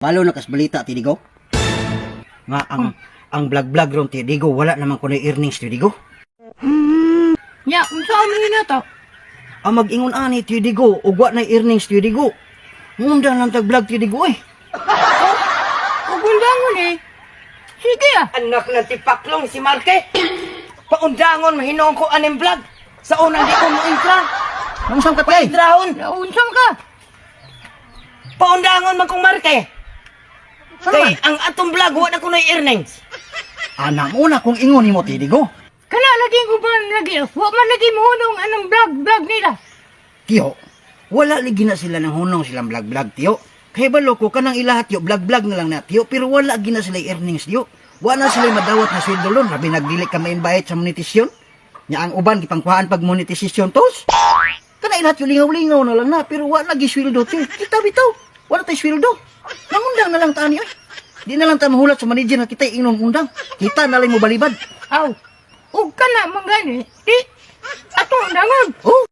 Palo na kas balita ti Digo. Nga ang vlog-vlog ron ti Digo wala naman kuno earnings ti Digo. Nya, unsa man na to? Ang mag-ingon ani ti Digo ug wa na earnings ti Digo. Ngunda lang tag vlog ti Digo eh. Ug undangon eh. Sige ah. Anak ng tipaklong si Marte. Paundangon mahinong ko aning vlog. Sa unang di ko mo-intra. Nangsam ka tay? Intrahon. Unsam ka? Paundangon man kong Marte. Kay ang atong vlog wa na kunoy earnings. Ana mo na kung ingon nimo ti Digo. Kana lagi ko ba lagi? Wa man lagi mohunong anong vlog nila. Tiyo, wala lagi na sila nang hunong silang vlog-vlog tiyo. Kaya balo ko kanang ilahat tiyo vlog-vlog na lang na tiyo pero wala gina sila earnings tiyo. Wala sila madawat na sweldo lon labi nagdili ka ma-invite sa monetisyon. Nya ang uban gipangkuhaan pag monetisyon tos. Kana ilahat yung lingaw-lingaw na lang na pero wala gi sweldo tiyo. Kita bitaw, wala tay sweldo. Nangundang na lang taan niyo. Di na lang ta mahulat sa manager nga kita ingnon undang. Kita na lang mo balibad. Aw. Ug kana man gani. Di atong dangon. Oh,